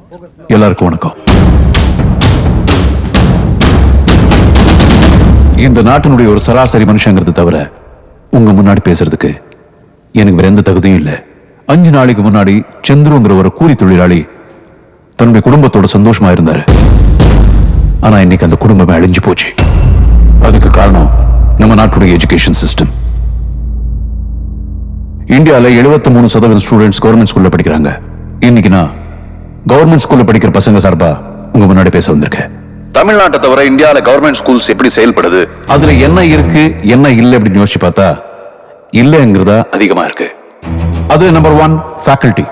எல்லாருக்கும் வணக்கம். இந்த நாட்டினுடைய ஒரு சராசரி மனுஷங்கிறது தவிர உங்க முன்னாடி பேசுறதுக்கு எனக்கு வேற எந்த தகுதியும் இல்லை. 5 நாளைக்கு முன்னாடி சந்துருங்கிற ஒரு கூலி தொழிலாளி தன்னுடைய குடும்பத்தோட சந்தோஷமா இருந்தாரு. ஆனா இன்னைக்கு அந்த குடும்பமே அழிஞ்சு போச்சு. அதுக்கு காரணம் நம்ம நாட்டுடைய எஜுகேஷன் சிஸ்டம். இந்தியாவில் 73% ஸ்டூடெண்ட்ஸ் கவர்மெண்ட் ஸ்கூல்ல படிக்கிறாங்க. இன்னைக்கு நான் கவர்மெண்ட் ஸ்கூல்ல படிக்கிற பசங்க சார்பா உங்க முன்னாடி பேச வந்திருக்கேன். தமிழ்நாட்டை தவிர இந்தியாவில் கவர்மெண்ட் ஸ்கூல்ஸ் எப்படி செயல்படுது, அதுல என்ன இருக்கு என்ன இல்லை அப்படின்னு யோசிச்சு பார்த்தா இல்லைங்கிறதா அதிகமா இருக்கு. அதுல நம்பர் 1 ஃபேக்கல்டி,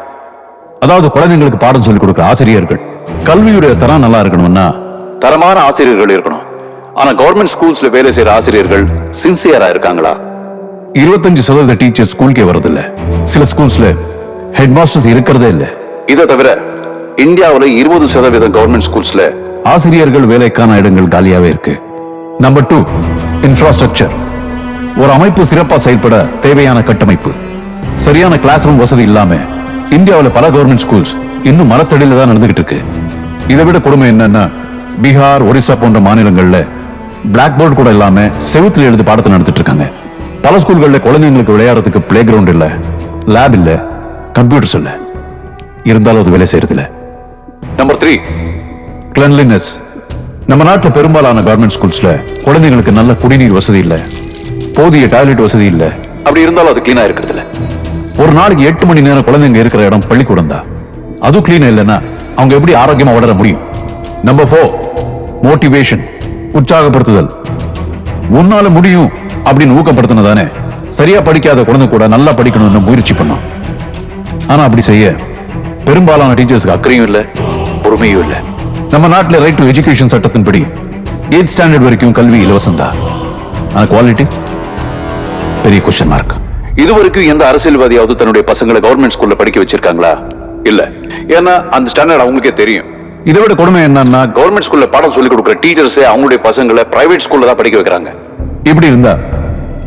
அதாவது குழந்தைங்களுக்கு பாடம் சொல்லிக் கொடுக்கிற ஆசிரியர்கள். கல்வியுடைய தரம் நல்லா இருக்கணும்னா தரமான ஆசிரியர்கள் இருக்கணும். ஆனா கவர்மெண்ட் ஸ்கூல்ஸ்ல வேலை செய்யற ஆசிரியர்கள் சின்சியரா இருக்காங்களா? 25% டீச்சர் ஸ்கூலுக்கே வரதில்ல. சில ஸ்கூல்ஸ்ல ஹெட் மாஸ்டர்ஸ் இருக்கிறதே இல்லை. இதை தவிர இந்தியாவில் 20% கவர்மெண்ட் ஸ்கூல்ஸ்ல ஆசிரியர்கள் வேலைக்கான இடங்கள் காலியாவே இருக்கு. Number 2 infrastructure. ஒரு அமைப்பு சிறப்பா செயல்பட தேவையான கட்டமைப்பு. சரியான கிளாஸ் ரூம் வசதி இல்லாம இந்தியாவில் பல கவர்மெண்ட் ஸ்கூல்ஸ் இன்னும் மரத்தடியில தான் நடந்துகிட்டு இருக்கு. இதை விட கொடுமை என்னன்னா பீகார், ஒரிசா போன்ற மாநிலங்கள்ல பிளாக் போர்டு கூட இல்லாம செவுத்துல எழுதி பாடத்தை நடத்திட்டு இருக்காங்க. பல ஸ்கூல்கள்ல குழந்தைங்களுக்கு விளையாடுறதுக்கு பிளே கிரவுண்ட் இல்ல, லேப் இல்ல, கம்ப்யூட்டர்ஸ் இல்ல. இருந்தாலும் அது வேலை செய்யறது இல்ல. Number 3 cleanliness. நம்ம நாட்டில் பெரும்பாலான கவர்மெண்ட் ஸ்கூல்ஸ்ல குழந்தைங்களுக்கு நல்ல குடிநீர் வசதி இல்ல, போதிய டாய்லெட் வசதி இல்ல. அப்படி இருந்தாலும் அது கிளீனா இருக்கிறது இல்ல. ஒரு நாளைக்கு 8 மணி நேரம் குழந்தைங்க இருக்கிற இடம் பள்ளிக்கூடம் தான். அது கிளீனா இல்லைன்னா அவங்க எப்படி ஆரோக்கியமா வளர முடியும்? நம்பர் 4 மோட்டிவேஷன், உற்சாகப்படுத்துதல். உன்னால முடியும் அப்படின்னு ஊக்கப்படுத்தினதானே சரியா படிக்காத குழந்தை கூட நல்லா படிக்கணும்னு முயற்சி பண்ணும். ஆனா அப்படி செய்ய பெரும்பாலான டீச்சர்ஸ்க்கு அக்கறையும் இல்லை, பொறுமையும் இல்லை. நம்ம நாட்டில் ரைட் டு எஜுகேஷன் சட்டத்தின்படி 8th ஸ்டாண்டர்ட் வரைக்கும் கல்வி இலவசம் தான். ஆனா குவாலிட்டி பெரிய கொஸ்டின் மார்க். இது வரைக்கும் எந்த அரசியல்வாதியாவது தன்னுடைய பசங்களை கவர்மெண்ட் ஸ்கூல்ல படிக்க வச்சிருக்காங்களா? இல்ல. ஏன்னா அந்த ஸ்டாண்டர்ட் அவங்களுக்கே தெரியும். இதை விட கொடுமை என்னன்னா கவர்மெண்ட் ஸ்கூல்ல பாடம் சொல்லிக் கொடுக்குற டீச்சர்ஸே அவங்களுடைய பசங்களை பிரைவேட் ஸ்கூல்ல தான் படிக்க வைக்கிறாங்க. இப்படி இருந்தா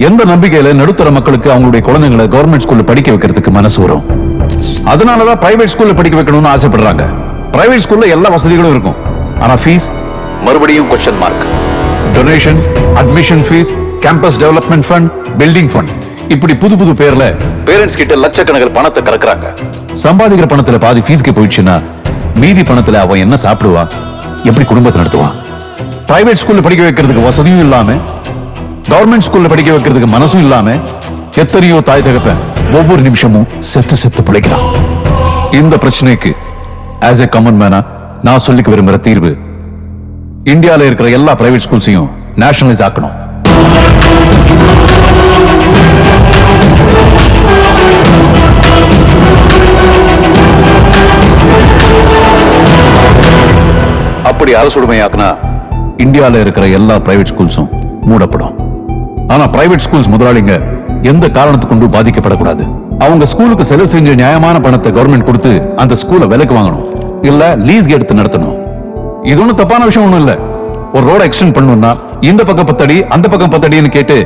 எந்த நம்பிக்கையில நடுத்தர மக்களுக்கு அவங்களுடைய குழந்தைங்களை கவர்மெண்ட் ஸ்கூல்ல படிக்க வைக்கிறதுக்கு மனசு வரும்? அதனாலதான் பிரைவேட் ஸ்கூல்ல படிக்க வைக்கணும்னு ஆசைப்படுறாங்க. பிரைவேட் ஸ்கூல்ல எல்லா வசதிகளும் இருக்கும், ஆனா ஃபீஸ் மறுபடியும் question mark. Donation, admission fees, campus development fund, building fund, இப்படி புது புது பேர்ல பேரண்ட்ஸ் கிட்ட லட்சக்கணக்கில் பணத்தை கறக்குறாங்க. சம்பாதிக்கிற பணத்துல பாதி ஃபீஸ்க்கு போயிடுச்சுன்னா மீதி பணத்துல அவன் என்ன சாப்பிடுவான், எப்படி குடும்பத்தை நடத்துவான்? பிரைவேட் ஸ்கூல்ல படிக்க வைக்கிறதுக்கு வசதியும் இல்லாம கவர்மெண்ட் ஸ்கூல்ல படிக்க வைக்கிறதுக்கு மனசும் இல்லாம எத்தனையோ தாய் தகப்பன் ஒவ்வொரு நிமிஷமும் செத்து பிழைக்கிறான். இந்த பிரச்சனைக்கு ஆஸ் எ காமன் மேனா நான் சொல்லிக்க விரும்புற தீர்வு, இந்தியாவில் இருக்கிற எல்லா பிரைவேட் ஸ்கூல்ஸையும் நேஷனலைஸ் ஆக்கணும். அப்படி அரசுடைமையாக்குனா இந்தியாவில் இருக்கிற எல்லா பிரைவேட் ஸ்கூல்ஸும் மூடப்படும். ஆனா பிரைவேட் ஸ்கூல்ஸ் முதலாளிங்க எந்த காரணத்துக்கு கொண்டு பாதிக்கப்படக்கூடாது. அவங்க ஸ்கூலுக்கு செலவு செஞ்ச நியாயமான பணத்தை கவர்மெண்ட் கொடுத்து அந்த ஸ்கூலை விலைக்கு வாங்கணும், இல்ல லீஸ் எடுத்து நடத்தணும். இது ஒன்றும் தப்பான விஷயம் ஒன்றும் இல்ல. ஒரு ரோட எக்ஸ்டெண்ட் பண்ணணும்னா இந்த பக்கம் 10 அடி அந்த பக்கம் 10 அடின்னு கேட்டு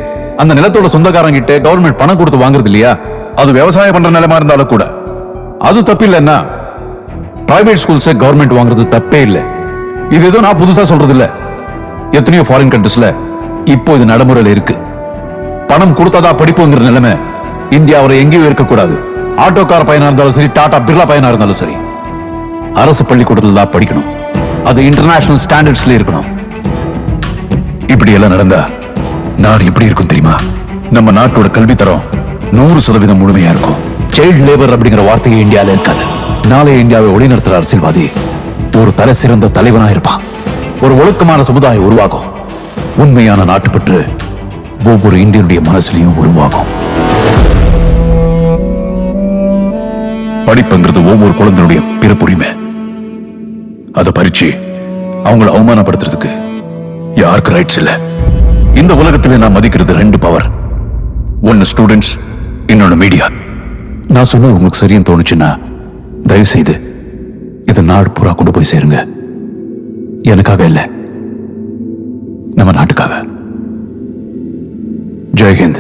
அந்த நிலத்தோட சொந்தக்காரங்க கிட்ட கவர்மெண்ட் பணம் கொடுத்து வாங்குறது இல்லையா? அது விவசாயம் பண்ற நிலமா இருந்தாலும் கூட அது தப்பு இல்லைன்னா பிரைவேட் ஸ்கூல்ஸை கவர்மெண்ட் வாங்குறது தப்பே இல்லை. இது ஏதோ நான் புதுசா சொல்றது இல்ல. எத்தனையோ ஃபாரின் கண்ட்ரீஸ்ல இப்போ இது நடைமுறையில் இருக்கு. பணம் கொடுத்தாதா படிப்புங்கிற நிலைமை இந்தியாவில் எங்கேயும் இருக்கக்கூடாது. ஆட்டோக்கார பையனா இருந்தாலும் சரி, டாடா பிர்லா பையனா இருந்தாலும் சரி, அரசு பள்ளிக்கூடத்தில் தான் படிக்கணும். அது இன்டர்நேஷனல் ஸ்டாண்டர்ட்ஸ்ல இருக்கணும். இப்படி எல்லாம் நடந்தா நாடு எப்படி இருக்கும் தெரியுமா? நம்ம நாட்டோட கல்வி தரம் 100% முழுமையா இருக்கும். சைல்ட் லேபர் அப்படிங்கிற வார்த்தையே இந்தியாவில் இருக்காது. நாளைய இந்தியாவை ஒளிநடத்துற அரசியல்வாதி ஒரு தலை சிறந்த தலைவனா இருப்பான். ஒரு ஒழுக்கமான சமுதாயம் உருவாகும். உண்மையான நாட்டுப்பற்று ஒவ்வொரு இந்தியனுடைய மனசுலையும் உருவாகும். படிப்புங்கிறது ஒவ்வொரு குழந்தையுடைய பிறப்புரிமை. அதை பறிச்சு அவங்களை அவமானப்படுத்துறதுக்கு யாருக்கு ரைட்ஸ் இல்ல. இந்த உலகத்துல நான் மதிக்கிறது 2 பவர். ஒன்னு ஸ்டூடெண்ட்ஸ், இன்னொன்னு மீடியா. நான் சொன்னது உங்களுக்கு சரின்னு தோணுச்சுன்னா தயவு செய்து இதை நாடு பூரா கொண்டு போய் சேருங்க. எனக்காக இல்ல, நம்ம நாட்டுக்காக. ஜெய் ஹிந்த்.